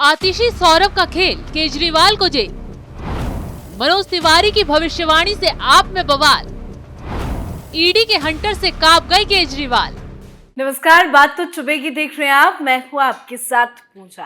आतिशी सौरभ का खेल, केजरीवाल को जेल। मनोज तिवारी की भविष्यवाणी से आप में बवाल। ईडी के हंटर से कांप गए केजरीवाल। नमस्कार, बात तो चुभेगी देख रहे हैं आप। मैं हूं आपके साथ पूजा।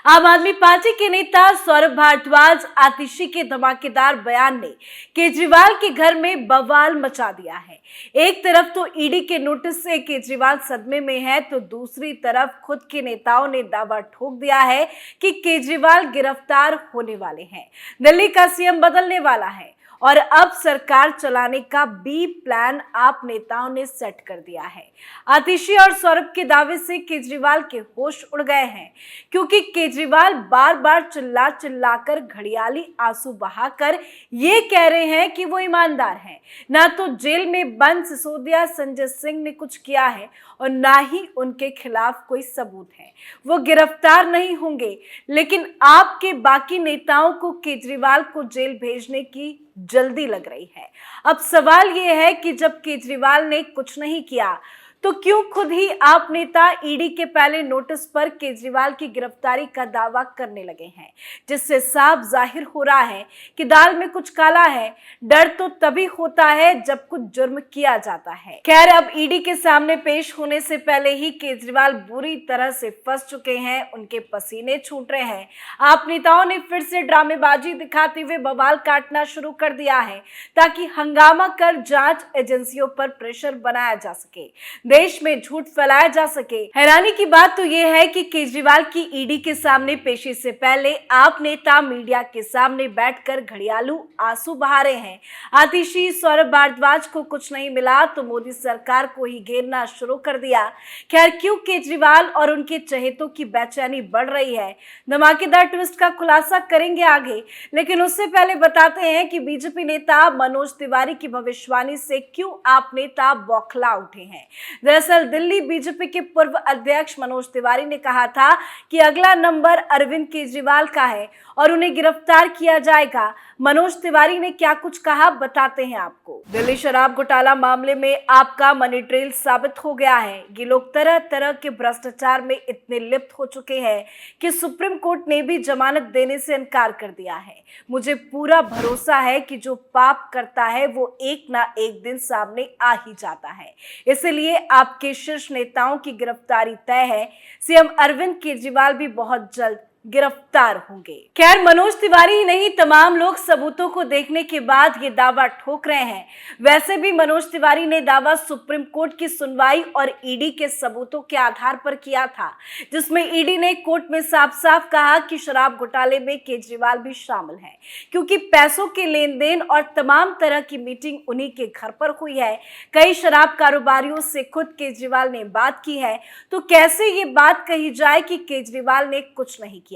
आम आदमी पार्टी के नेता सौरभ भारद्वाज आतिशी के धमाकेदार बयान ने केजरीवाल के घर में बवाल मचा दिया है। एक तरफ तो ईडी के नोटिस से केजरीवाल सदमे में है, तो दूसरी तरफ खुद के नेताओं ने दावा ठोक दिया है कि केजरीवाल गिरफ्तार होने वाले हैं, दिल्ली का सीएम बदलने वाला है और अब सरकार चलाने का बी प्लान आप नेताओं ने सेट कर दिया है। आतिशी और सौरभ के दावे से केजरीवाल के होश उड़ गए हैं, क्योंकि केजरीवाल बार बार चिल्लाकर घड़ियाली आंसू बहाकर ये कह रहे हैं कि वो ईमानदार हैं। ना तो जेल में बंद सिसोदिया संजय सिंह ने कुछ किया है और ना ही उनके खिलाफ कोई सबूत है। वो गिरफ्तार नहीं होंगे, लेकिन आपके बाकी नेताओं को केजरीवाल को जेल भेजने की जल्दी लग रही है। अब सवाल यह है कि जब केजरीवाल ने कुछ नहीं किया, तो क्यों खुद ही आप नेता ईडी के पहले नोटिस पर केजरीवाल की गिरफ्तारी का दावा करने लगे हैं, जिससे साफ जाहिर हो रहा है कि दाल में कुछ काला है। डर तो तभी होता है जब कुछ जुर्म किया जाता है। खैर, अब ईडी के सामने पेश होने से पहले ही केजरीवाल बुरी तरह से फंस चुके हैं, उनके पसीने छूट रहे हैं। आप नेताओं ने फिर से ड्रामेबाजी दिखाते हुए बवाल काटना शुरू कर दिया है, ताकि हंगामा कर जांच एजेंसियों पर प्रेशर बनाया जा सके, देश में झूठ फैलाया जा सके। हैरानी की बात तो यह है कि केजरीवाल की ईडी के सामने पेशी से पहले आप नेता मीडिया के सामने बैठकर घड़ियालू आंसू बहा रहे हैं। आतिशी सौरभ भारद्वाज को कुछ नहीं मिला तो मोदी सरकार को ही घेरना शुरू कर दिया। खैर, क्यों केजरीवाल और उनके चहेतों की बेचैनी बढ़ रही है, धमाकेदार ट्विस्ट का खुलासा करेंगे आगे, लेकिन उससे पहले बताते हैं कि बीजेपी नेता मनोज तिवारी की भविष्यवाणी से क्यों आप नेता बौखला उठे हैं। दरअसल दिल्ली बीजेपी के पूर्व अध्यक्ष मनोज तिवारी ने कहा था कि अगला नंबर अरविंद केजरीवाल का है और उन्हें गिरफ्तार किया जाएगा। मनोज तिवारी ने क्या कुछ कहा, बताते हैं आपको। दिल्ली शराब घोटाला मामले में आपका मनी ट्रेल साबित हो गया है। ये लोग तरह तरह के भ्रष्टाचार में इतने लिप्त हो चुके हैं कि सुप्रीम कोर्ट ने भी जमानत देने से इनकार कर दिया है। मुझे पूरा भरोसा है कि जो पाप करता है वो एक ना एक दिन सामने आ ही जाता है, इसलिए आपके शीर्ष नेताओं की गिरफ्तारी तय है। सीएम अरविंद केजरीवाल भी बहुत जल्द गिरफ्तार होंगे। खैर, मनोज तिवारी ही नहीं, तमाम लोग सबूतों को देखने के बाद ये दावा ठोक रहे हैं। वैसे भी मनोज तिवारी ने दावा सुप्रीम कोर्ट की सुनवाई और ईडी के सबूतों के आधार पर किया था, जिसमें ईडी ने कोर्ट में साफ साफ कहा कि शराब घोटाले में केजरीवाल भी शामिल है, क्योंकि पैसों के लेन देन और तमाम तरह की मीटिंग उन्हीं के घर पर हुई है। कई शराब कारोबारियों से खुद केजरीवाल ने बात की है, तो कैसे ये बात कही जाए कि केजरीवाल ने कुछ नहीं किया।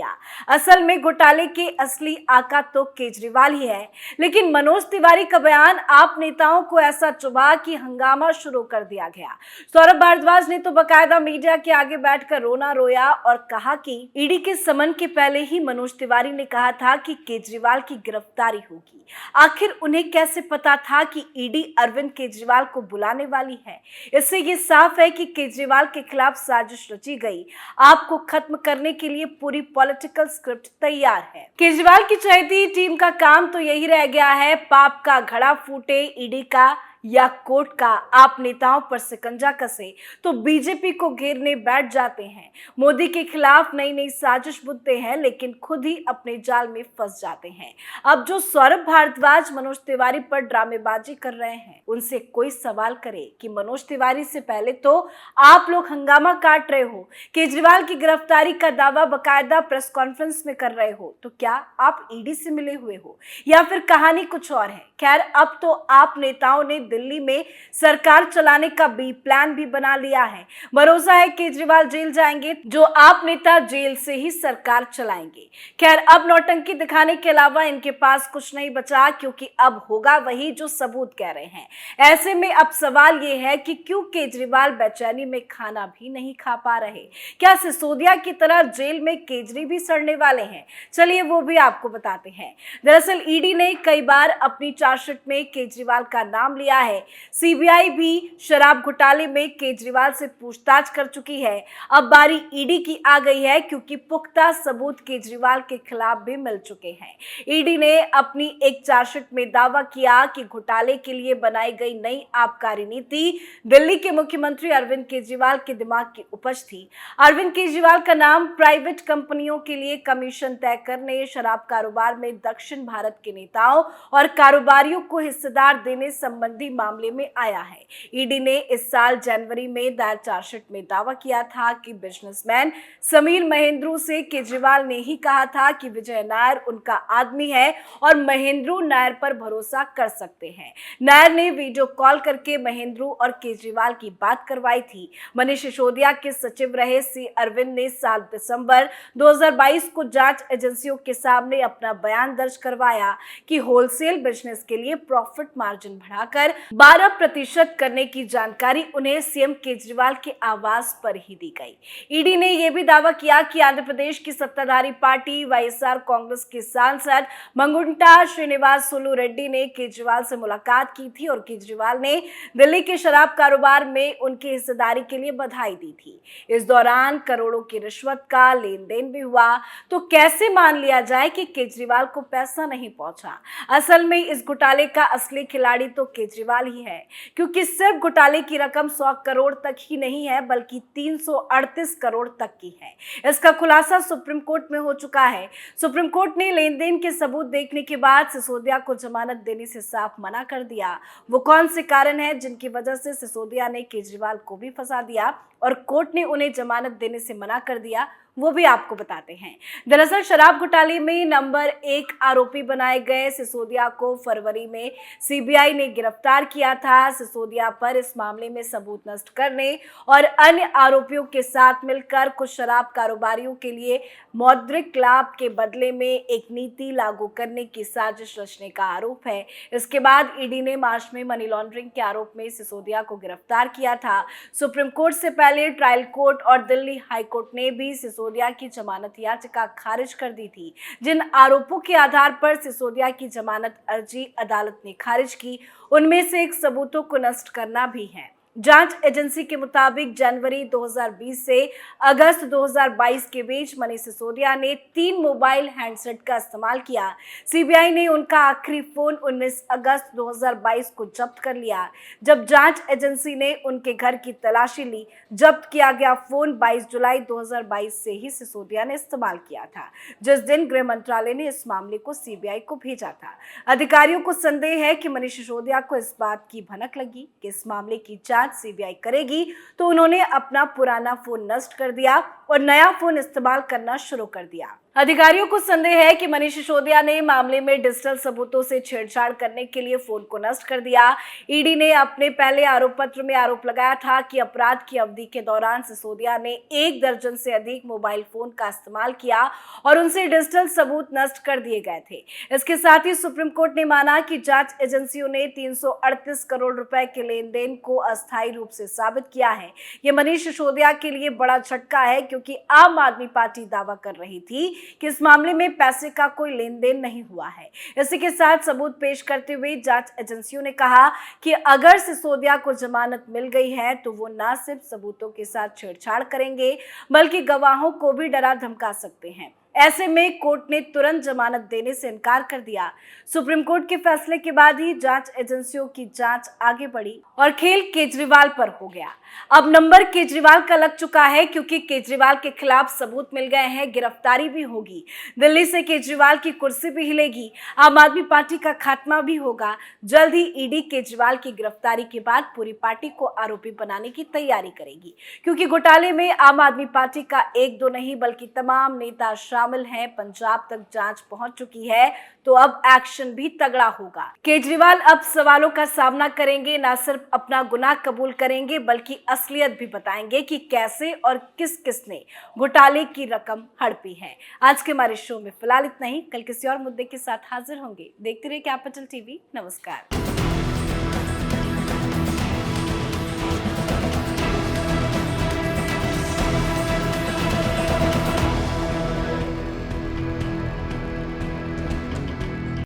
असल में घोटाले के असली आका तो केजरीवाल ही है, लेकिन मनोज तिवारी का बयान आप नेताओं को ऐसा चुभा कि हंगामा शुरू कर दिया गया। सौरभ भारद्वाज ने तो बकायदा मीडिया के आगे बैठकर रोना रोया और कहा कि ईडी के समन के पहले ही मनोज तिवारी ने कहा था कि केजरीवाल की गिरफ्तारी होगी। आखिर उन्हें कैसे पता था कि ईडी अरविंद केजरीवाल को बुलाने वाली है? इससे ये साफ है कि केजरीवाल के खिलाफ साजिश रची गई। आपको खत्म करने के लिए पूरी पॉलिटिकल स्क्रिप्ट तैयार है। केजरीवाल की चहेती टीम का काम तो यही रह गया है, पाप का घड़ा फूटे, ईडी का या कोर्ट का आप नेताओं पर शिकंजा कसे तो बीजेपी को घेरने बैठ जाते हैं। मोदी के खिलाफ नई नई साजिश बुनते हैं, लेकिन खुद ही अपने जाल में फंस जाते हैं। अब जो सौरभ भारद्वाज मनोज तिवारी पर ड्रामेबाजी कर रहे हैं, उनसे कोई सवाल करे कि मनोज तिवारी से पहले तो आप लोग हंगामा काट रहे हो, केजरीवाल की गिरफ्तारी का दावा बकायदा प्रेस कॉन्फ्रेंस में कर रहे हो, तो क्या आप ईडी से मिले हुए हो या फिर कहानी कुछ और है? खैर, अब तो आप नेताओं ने दिल्ली में सरकार चलाने का बी प्लान भी बना लिया है। भरोसा है केजरीवाल जेल जाएंगे, जो आप नेता जेल से ही सरकार चलाएंगे। खैर, अब नौटंकी दिखाने के अलावा इनके पास कुछ नहीं बचा, क्योंकि अब होगा वही जो सबूत कह रहे हैं। ऐसे में अब सवाल ये है कि क्यों केजरीवाल बेचैनी में खाना भी नहीं खा पा रहे? क्या सिसोदिया की तरह जेल में केजरी भी सड़ने वाले हैं? चलिए वो भी आपको बताते हैं। दरअसल ईडी ने कई बार अपनी चार्जशीट में केजरीवाल का नाम लिया है। सीबीआई भी शराब घोटाले में केजरीवाल से पूछताछ कर चुकी है। अब बारी ईडी की आ गई है, क्योंकि पुख्ता सबूत केजरीवाल के खिलाफ भी मिल चुके हैं। ईडी ने अपनी एक चार्जशीट में दावा किया कि घोटाले के लिए बनाई गई नई आबकारी नीति दिल्ली के मुख्यमंत्री अरविंद केजरीवाल के दिमाग की उपज थी। अरविंद केजरीवाल का नाम प्राइवेट कंपनियों के लिए कमीशन तय करने, शराब कारोबार में दक्षिण भारत के नेताओं और कारोबारियों को हिस्सेदार देने संबंधी मामले में आया है। ईडी ने इस साल जनवरी में दायर चार्जशीट में दावा किया था कि बिजनेसमैन समीर महेंद्रू से केजरीवाल ने ही कहा था कि विजय नायर उनका आदमी है और महेंद्रू नायर पर भरोसा कर सकते हैं। नायर ने वीडियो कॉल करके महेंद्रू और केजरीवाल की बात करवाई थी। मनीष सिसोदिया के सचिव रहे सी अरविंद ने 7 दिसंबर 2022 को जांच एजेंसियों के सामने अपना बयान दर्ज करवाया कि होलसेल बिजनेस के लिए प्रॉफिट मार्जिन बढ़ाकर 12% करने की जानकारी उन्हें सीएम केजरीवाल के आवास पर ही दी गई। ईडी ने यह भी दावा किया कि आंध्र प्रदेश की सत्ताधारी पार्टी वाईएसआर कांग्रेस के सांसद मंगुंटा श्रीनिवास सोलू रेड्डी ने केजरीवाल से मुलाकात की थी और केजरीवाल ने दिल्ली के शराब कारोबार में उनकी हिस्सेदारी के लिए बधाई दी थी। इस दौरान करोड़ों की रिश्वत का लेन देन भी हुआ। तो कैसे मान लिया जाए कि केजरीवाल को पैसा नहीं पहुंचा? असल में इस घोटाले का असली खिलाड़ी तो केजरीवाल ही है, क्योंकि सिर्फ घोटाले की रकम 100 करोड़ तक ही नहीं है, बल्कि 338 करोड़ तक की है। इसका खुलासा सुप्रीम कोर्ट में हो चुका है। सुप्रीम कोर्ट ने लेन देन के सबूत देखने के बाद सिसोदिया को जमानत देने से साफ मना कर दिया। वो कौन से कारण हैं जिनकी वजह से सिसोदिया ने केजरीवाल को भी फंसा दिया और कोर्ट ने उन्हें जमानत देने से मना कर दिया, वो भी आपको बताते हैं। दरअसल शराब घोटाले में नंबर 1 आरोपी बनाए गए सिसोदिया को फरवरी में सीबीआई ने गिरफ्तार किया था। सिसोदिया पर इस मामले में सबूत नष्ट करने और अन्य आरोपियों के साथ मिलकर कुछ शराब कारोबारियों के लिए मौद्रिक लाभ के बदले में एक नीति लागू करने की साजिश रचने का आरोप है। इसके बाद ईडी ने मार्च में मनी लॉन्ड्रिंग के आरोप में सिसोदिया को गिरफ्तार किया था। सुप्रीम कोर्ट से पहले ट्रायल कोर्ट और दिल्ली हाई कोर्ट ने भी सिसोदिया की जमानत याचिका खारिज कर दी थी। जिन आरोपों के आधार पर सिसोदिया की जमानत अर्जी अदालत ने खारिज की, उनमें से एक सबूतों को नष्ट करना भी है। जांच एजेंसी के मुताबिक जनवरी 2020 से अगस्त 2022 के बीच मनीष सिसोदिया ने 3 मोबाइल हैंडसेट का इस्तेमाल किया। सीबीआई ने उनका आखिरी फोन 19 अगस्त 2022 को जब्त कर लिया। जब जांच एजेंसी ने उनके घर की तलाशी ली, जब्त किया गया फोन 22 जुलाई 2022 से ही सिसोदिया ने इस्तेमाल किया था, जिस दिन गृह मंत्रालय ने इस मामले को सीबीआई को भेजा था। अधिकारियों को संदेह है कि मनीष सिसोदिया को इस बात की भनक लगी कि इस मामले की जांच सीबीआई करेगी, तो उन्होंने अपना पुराना फोन नष्ट कर दिया और नया फोन इस्तेमाल करना शुरू कर दिया। अधिकारियों को संदेह है कि मनीष सिसोदिया ने मामले में डिजिटल सबूतों से छेड़छाड़ करने के लिए फोन को नष्ट कर दिया। ईडी ने अपने पहले आरोप पत्र में आरोप लगाया था कि अपराध की अवधि के दौरान सिसोदिया ने 1 दर्जन से अधिक मोबाइल फोन का इस्तेमाल किया और उनसे डिजिटल सबूत नष्ट कर दिए गए थे। इसके साथ ही सुप्रीम कोर्ट ने माना कि जांच एजेंसियों ने 338 करोड़ रुपए के लेन देन को अस्थायी रूप से साबित किया है। ये मनीष सिसोदिया के लिए बड़ा झटका है, क्योंकि आम आदमी पार्टी दावा कर रही थी कि इस मामले में पैसे का कोई लेन देन नहीं हुआ है। इसी के साथ सबूत पेश करते हुए जांच एजेंसियों ने कहा कि अगर सिसोदिया को जमानत मिल गई है तो वो न सिर्फ सबूतों के साथ छेड़छाड़ करेंगे, बल्कि गवाहों को भी डरा धमका सकते हैं। ऐसे में कोर्ट ने तुरंत जमानत देने से इनकार कर दिया। सुप्रीम कोर्ट के फैसले के बाद ही जांच एजेंसियों की जांच आगे बढ़ी और खेल केजरीवाल पर हो गया। अब नंबर केजरीवाल का लग चुका है, क्योंकि केजरीवाल के खिलाफ सबूत मिल गए हैं, गिरफ्तारी भी होगी। दिल्ली से केजरीवाल की कुर्सी भी हिलेगी, आम आदमी पार्टी का खात्मा भी होगा। जल्द ही ईडी केजरीवाल की गिरफ्तारी के बाद पूरी पार्टी को आरोपी बनाने की तैयारी करेगी, क्योंकि घोटाले में आम आदमी पार्टी का 1-2 नहीं बल्कि तमाम नेता शामिल हैं। पंजाब तक जांच पहुंच चुकी है, तो अब एक्शन भी तगड़ा होगा। केजरीवाल अब सवालों का सामना करेंगे, न सिर्फ अपना गुनाह कबूल करेंगे बल्कि असलियत भी बताएंगे कि कैसे और किस किसने घोटाले की रकम हड़पी है। आज के हमारे शो में फिलहाल इतना ही। कल किसी और मुद्दे के साथ हाजिर होंगे। देखते रहिए कैपिटल टीवी। नमस्कार।